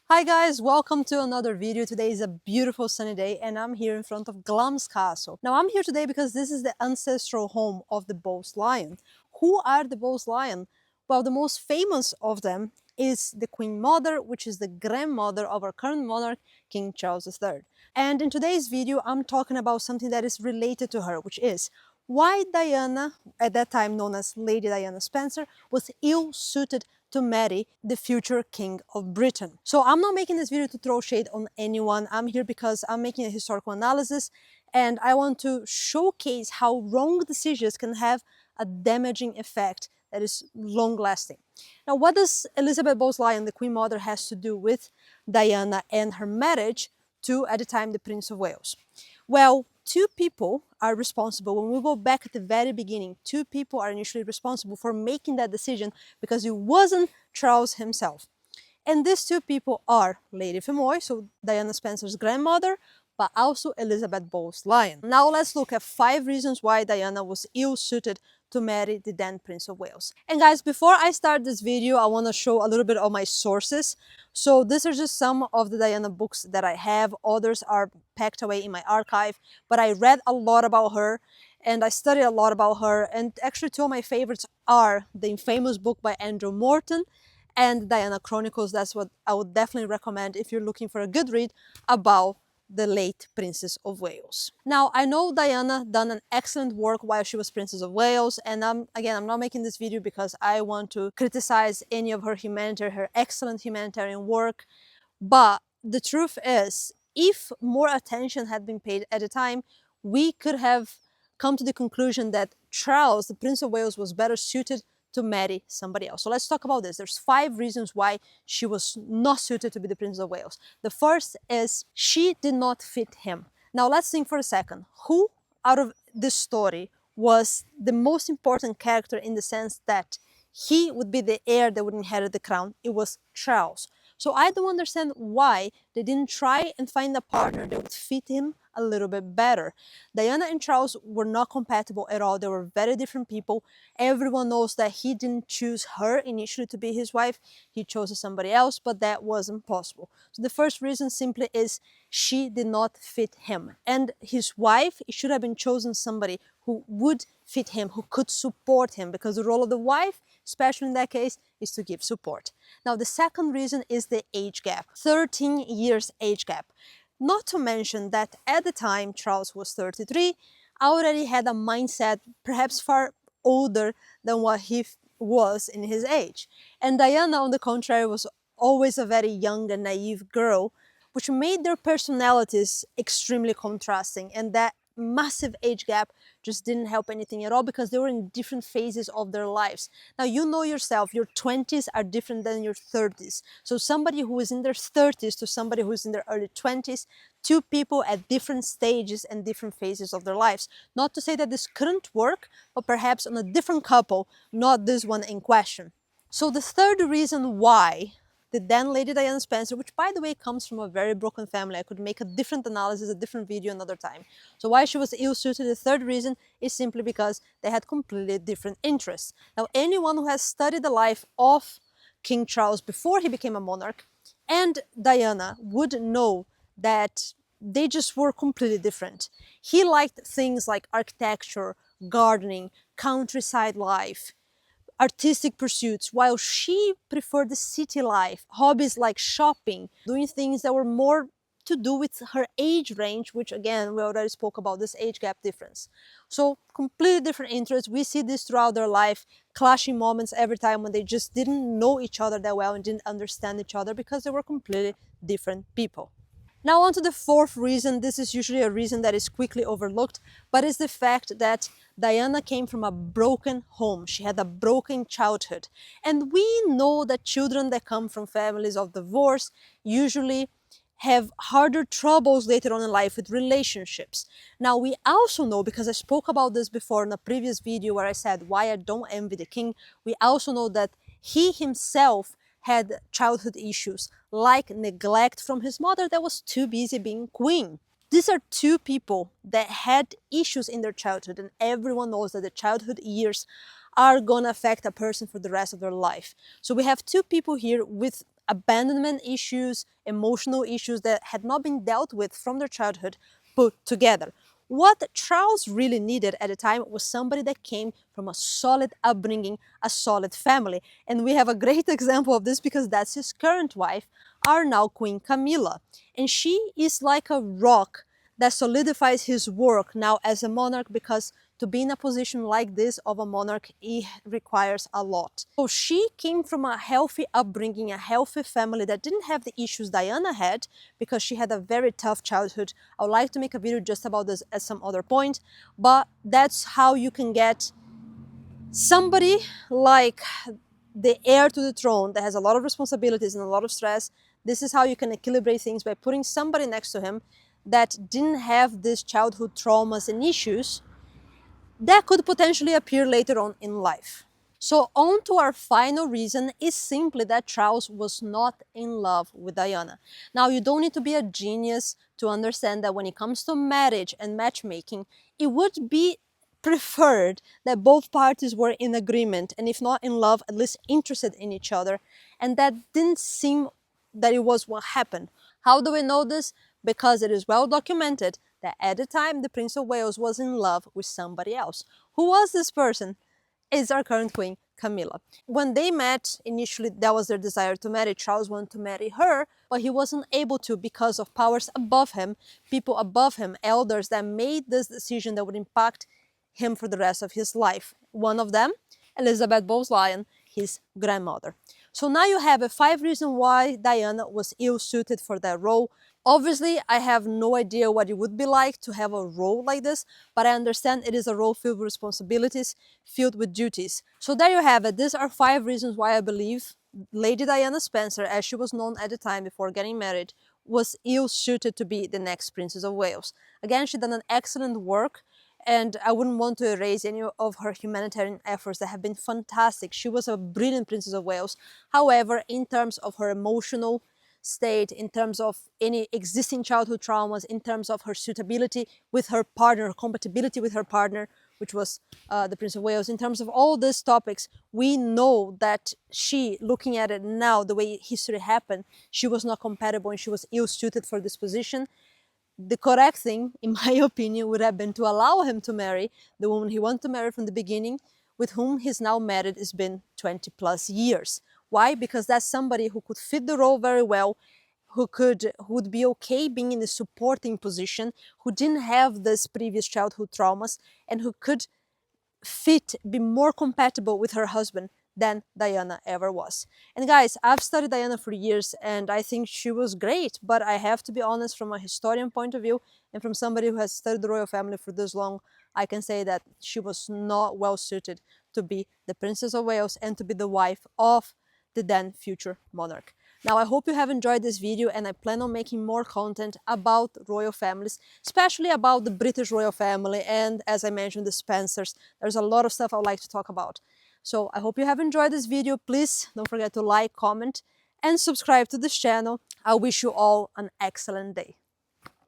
Hi guys, welcome to another video. Today is a beautiful sunny day and I'm here in front of Glum's castle. Now I'm here today because this is the ancestral home of the Bowes lion. Who are the Bowes lion? Well, the most famous of them is the Queen Mother, which is the grandmother of our current monarch, King Charles III. And in today's video, I'm talking about something that is related to her, which is why Diana, at that time known as Lady Diana Spencer, was ill-suited to marry the future king of Britain. So I'm not making this video to throw shade on anyone. I'm here because I'm making a historical analysis and I want to showcase how wrong decisions can have a damaging effect that is long-lasting. Now, what does Elizabeth Bowes-Lyon, the Queen Mother, has to do with Diana and her marriage to, at the time, the Prince of Wales? Well, two people are responsible. When we go back at the very beginning, two people are initially responsible for making that decision because it wasn't Charles himself. And these two people are Lady Femoy, so Diana Spencer's grandmother, but also Elizabeth Bowes-Lyon. Now let's look at 5 reasons why Diana was ill-suited to marry the then Prince of Wales. And guys, before I start this video, I want to show a little bit of my sources. So these are just some of the Diana books that I have. Others are packed away in my archive, but I read a lot about her and I studied a lot about her. And actually two of my favorites are the infamous book by Andrew Morton and Diana Chronicles. That's what I would definitely recommend if you're looking for a good read about the late Princess of Wales. Now, I know Diana done an excellent work while she was Princess of Wales, and I'm not making this video because I want to criticize any of her excellent humanitarian work, but the truth is, if more attention had been paid at the time, we could have come to the conclusion that Charles, the Prince of Wales, was better suited to marry somebody else. So let's talk about this. There's 5 reasons why she was not suited to be the Princess of Wales. The first is she did not fit him. Now let's think for a second. Who out of this story was the most important character in the sense that he would be the heir that would inherit the crown? It was Charles. So I don't understand why they didn't try and find a partner that would fit him a little bit better. Diana and Charles were not compatible at all. They were very different people. Everyone knows that he didn't choose her initially to be his wife. He chose somebody else, but that wasn't possible. So the first reason simply is she did not fit him. And his wife, it should have been chosen somebody who would fit him, who could support him, because the role of the wife, especially in that case, is to give support. Now, the second reason is the age gap, 13 years age gap. Not to mention that at the time Charles was 33, already had a mindset perhaps far older than what he was in his age. And Diana, on the contrary, was always a very young and naive girl, which made their personalities extremely contrasting, and that massive age gap just didn't help anything at all because they were in different phases of their lives. Now, you know yourself, your 20s are different than your 30s. So somebody who is in their 30s to somebody who is in their early 20s, two people at different stages and different phases of their lives. Not to say that this couldn't work, but perhaps on a different couple, not this one in question. So the third reason why the then Lady Diana Spencer, which by the way comes from a very broken family. I could make a different analysis, a different video another time. So why she was ill-suited, the third reason is simply because they had completely different interests. Now, anyone who has studied the life of King Charles before he became a monarch and Diana would know that they just were completely different. He liked things like architecture, gardening, countryside life, artistic pursuits, while she preferred the city life, hobbies like shopping, doing things that were more to do with her age range, which again, we already spoke about this age gap difference. So completely different interests. We see this throughout their life, clashing moments every time when they just didn't know each other that well and didn't understand each other because they were completely different people. Now on to the fourth reason. This is usually a reason that is quickly overlooked, but it's the fact that Diana came from a broken home. She had a broken childhood. And we know that children that come from families of divorce usually have harder troubles later on in life with relationships. Now we also know, because I spoke about this before in a previous video where I said why I don't envy the king, we also know that he himself had childhood issues like neglect from his mother that was too busy being queen. These are two people that had issues in their childhood, and everyone knows that the childhood years are gonna affect a person for the rest of their life. So we have two people here with abandonment issues, emotional issues that had not been dealt with from their childhood put together. What Charles really needed at the time was somebody that came from a solid upbringing, a solid family. And we have a great example of this because that's his current wife, our now Queen Camilla. And she is like a rock that solidifies his work now as a monarch, because to be in a position like this of a monarch, it requires a lot. So she came from a healthy upbringing, a healthy family that didn't have the issues Diana had, because she had a very tough childhood. I would like to make a video just about this at some other point, but that's how you can get somebody like the heir to the throne that has a lot of responsibilities and a lot of stress. This is how you can equilibrate things, by putting somebody next to him that didn't have these childhood traumas and issues that could potentially appear later on in life. So on to our final reason is simply that Charles was not in love with Diana. Now, you don't need to be a genius to understand that when it comes to marriage and matchmaking, it would be preferred that both parties were in agreement, and if not in love, at least interested in each other. And that didn't seem that it was what happened. How do we know this? Because it is well documented that at the time the Prince of Wales was in love with somebody else. Who was this person? Is our current queen, Camilla. When they met, initially that was their desire to marry. Charles wanted to marry her, but he wasn't able to because of powers above him, people above him, elders that made this decision that would impact him for the rest of his life. One of them, Elizabeth Bowes-Lyon, his grandmother. So now you have 5 reasons why Diana was ill-suited for that role. Obviously, I have no idea what it would be like to have a role like this, but I understand it is a role filled with responsibilities, filled with duties. So there you have it. These are 5 reasons why I believe Lady Diana Spencer, as she was known at the time before getting married, was ill-suited to be the next Princess of Wales. Again, she done an excellent work, and I wouldn't want to erase any of her humanitarian efforts that have been fantastic. She was a brilliant Princess of Wales. However, in terms of her emotional state, in terms of any existing childhood traumas, in terms of her suitability with her partner, her compatibility with her partner, which was the Prince of Wales, in terms of all these topics, we know that she, looking at it now, the way history happened, she was not compatible and she was ill-suited for this position. The correct thing, in my opinion, would have been to allow him to marry the woman he wanted to marry from the beginning, with whom he's now married. It's been 20 plus years. Why? Because that's somebody who could fit the role very well, who would be okay being in a supporting position, who didn't have this previous childhood traumas, and who could be more compatible with her husband than Diana ever was. And guys, I've studied Diana for years and I think she was great, but I have to be honest, from a historian point of view and from somebody who has studied the royal family for this long, I can say that she was not well suited to be the Princess of Wales and to be the wife of the then future monarch. Now, I hope you have enjoyed this video, and I plan on making more content about royal families, especially about the British royal family and, as I mentioned, the Spencers. There's a lot of stuff I would like to talk about. So I hope you have enjoyed this video. Please don't forget to like, comment, and subscribe to this channel. I wish you all an excellent day.